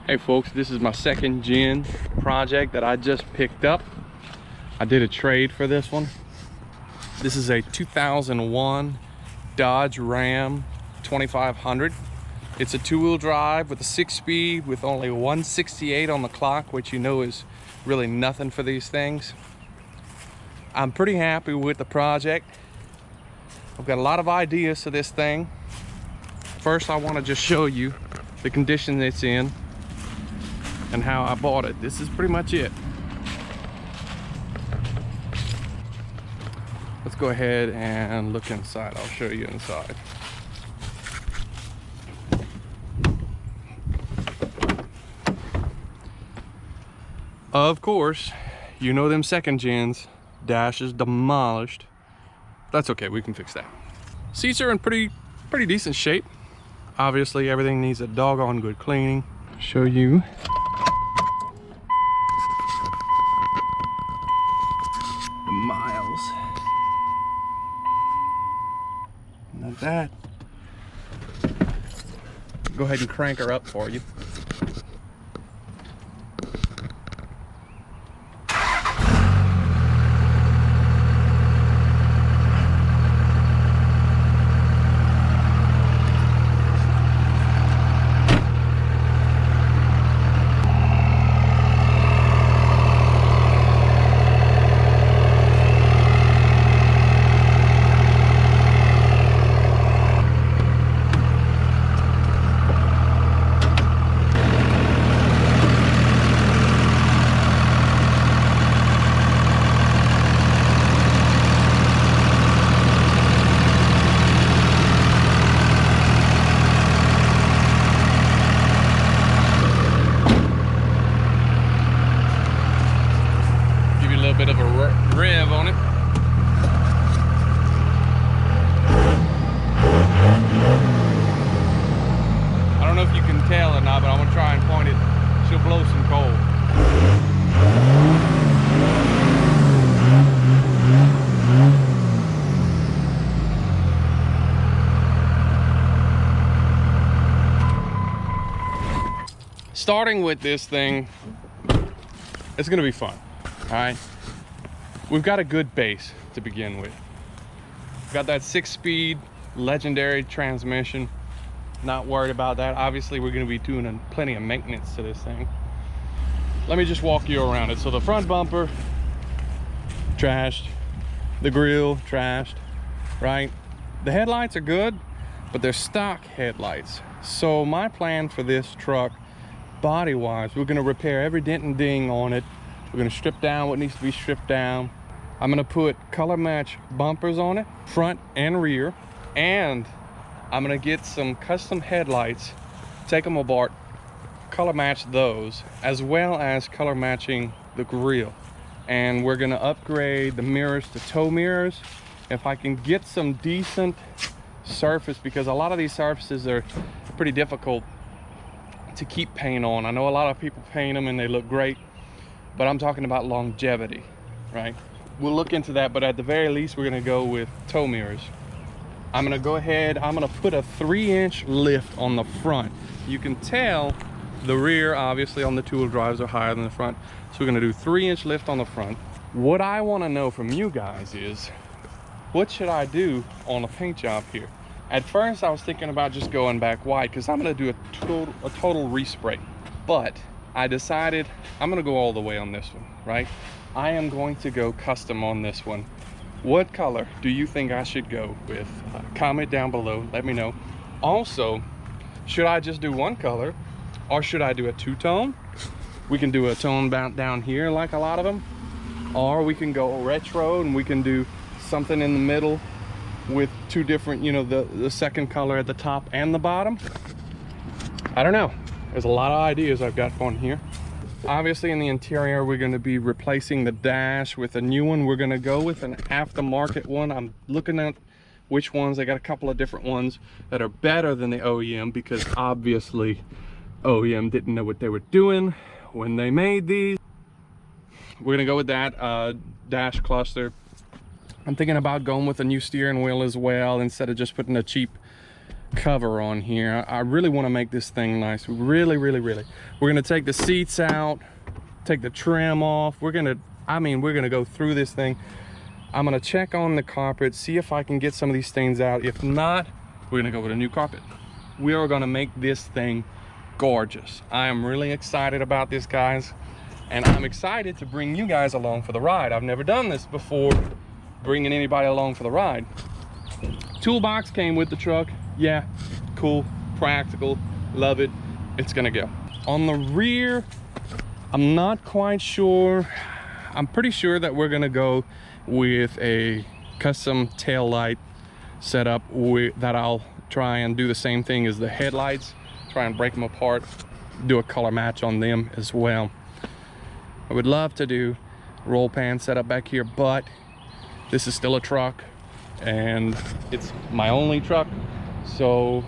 Hey folks, this is my second gen project that I just picked up. I did a trade for this one. This is a 2001 Dodge Ram 2500. It's a two-wheel drive with a 6-speed with only 168 on the clock, which you know is really nothing for these things. I'm pretty happy with the project. I've got a lot of ideas to this thing. First, I want to just show you the condition it's in and how I bought it. This is pretty much it. Let's go ahead and look inside. I'll show you inside. Of course, you know them second gens. Dash is demolished. That's okay, we can fix that. Seats are in pretty decent shape. Obviously, everything needs a doggone good cleaning. Show you. The miles. Not that. Go ahead and crank her up for you. Bit of a rev on it. I don't know if you can tell or not, but I'm gonna try and point it. She'll blow some coal. Starting with this thing, it's gonna be fun. All right. We've got a good base to begin with. We've got that 6-speed legendary transmission. Not worried about that. Obviously, we're going to be doing plenty of maintenance to this thing. Let me just walk you around it. So the front bumper, trashed. The grille, trashed, right? The headlights are good, but they're stock headlights. So my plan for this truck, body-wise, we're going to repair every dent and ding on it. We're going to strip down what needs to be stripped down. I'm going to put color match bumpers on it, front and rear. And I'm going to get some custom headlights, take them apart, color match those, as well as color matching the grille. And we're going to upgrade the mirrors to tow mirrors. If I can get some decent surface, because a lot of these surfaces are pretty difficult to keep paint on. I know a lot of people paint them and they look great, but I'm talking about longevity, right? We'll look into that, but at the very least, we're gonna go with tow mirrors. I'm gonna go ahead, I'm gonna put a 3-inch lift on the front. You can tell the rear, obviously, on the two-wheel drives are higher than the front. So we're gonna do 3-inch lift on the front. What I wanna know from you guys is, what should I do on a paint job here? At first, I was thinking about just going back white, because I'm gonna do a total respray. But I decided I'm gonna go all the way on this one, right? I am going to go custom on this one. What color do you think I should go with? Comment down below, let me know. Also, should I just do one color, or should I do a two-tone? We can do a tone down here like a lot of them, or we can go retro and we can do something in the middle with two different, you know, the second color at the top and the bottom. I don't know. There's a lot of ideas I've got on here. Obviously, in the interior, we're going to be replacing the dash with a new one. We're going to go with an aftermarket one. I'm looking at which ones. I got a couple of different ones that are better than the OEM, because obviously OEM didn't know what they were doing when they made these. We're going to go with that dash cluster. I'm thinking about going with a new steering wheel as well, instead of just putting a cheap cover on here. I really want to make this thing nice. Really. We're gonna take the seats out, take the trim off. We're gonna go through this thing. I'm gonna check on the carpet, see if I can get some of these stains out. If not, we're gonna go with a new carpet. We are gonna make this thing gorgeous. I am really excited about this, guys, and I'm excited to bring you guys along for the ride. I've never done this before, bringing anybody along for the ride. Toolbox came with the truck. Yeah, cool, practical, love it. It's gonna go. On the rear, I'm not quite sure. I'm pretty sure that we're gonna go with a custom tail light setup that I'll try and do the same thing as the headlights, try and break them apart, do a color match on them as well. I would love to do roll pan setup back here, but this is still a truck and it's my only truck, so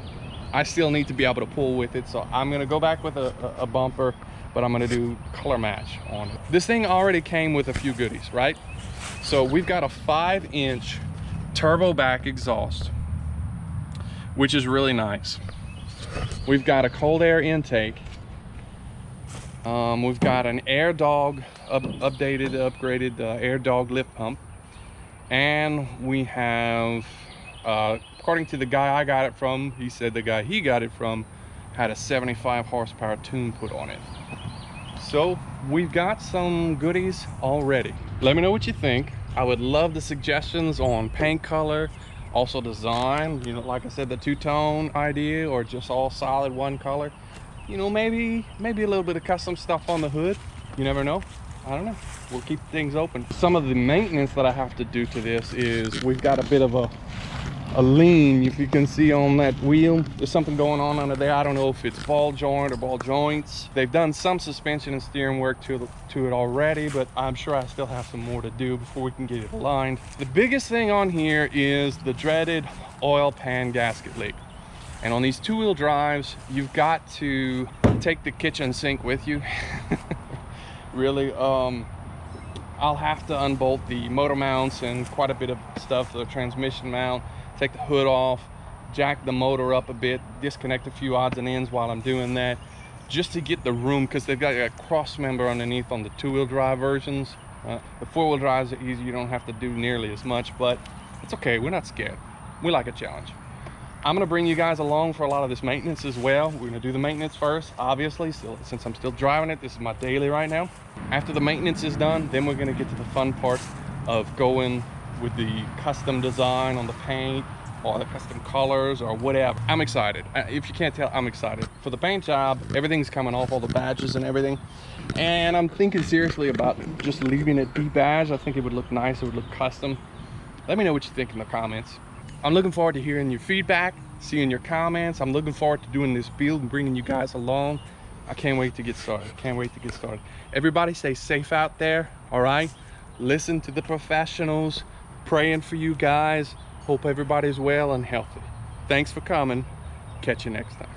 I still need to be able to pull with it. So I'm gonna go back with a bumper, but I'm gonna do color match on it. This thing already came with a few goodies, right? So we've got a 5-inch turbo back exhaust, which is really nice. We've got a cold air intake. We've got an Air Dog upgraded Air Dog lift pump. And we have, according to the guy I got it from, he said the guy he got it from had a 75 horsepower tune put on it. So we've got some goodies already. Let me know what you think. I would love the suggestions on paint color, also design, you know, like I said, the two-tone idea, or just all solid one color. You know, maybe a little bit of custom stuff on the hood. You never know. I don't know. We'll keep things open. Some of the maintenance that I have to do to this is we've got a bit of a lean. If you can see on that wheel, there's something going on under there. I don't know if it's ball joint or ball joints. They've done some suspension and steering work to it already, but I'm sure I still have some more to do before we can get it aligned. The biggest thing on here is the dreaded oil pan gasket leak. And on these two-wheel drives, you've got to take the kitchen sink with you. Really, I'll have to unbolt the motor mounts and quite a bit of stuff, the transmission mount, take the hood off, jack the motor up a bit, disconnect a few odds and ends while I'm doing that, just to get the room, because they've got a cross member underneath on the two-wheel drive versions. The four-wheel drives are easy, you don't have to do nearly as much, but it's okay, we're not scared. We like a challenge. I'm gonna bring you guys along for a lot of this maintenance as well. We're gonna do the maintenance first, obviously, since I'm still driving it. This is my daily right now. After the maintenance is done, then we're gonna get to the fun part of going with the custom design on the paint or the custom colors or whatever. I'm excited. If you can't tell, I'm excited. For the paint job, everything's coming off, all the badges and everything. And I'm thinking seriously about just leaving it debadged. I think it would look nice, it would look custom. Let me know what you think in the comments. I'm looking forward to hearing your feedback, seeing your comments. I'm looking forward to doing this build and bringing you guys along. I can't wait to get started. Everybody stay safe out there, all right? Listen to the professionals. Praying for you guys. Hope everybody's well and healthy. Thanks for coming. Catch you next time.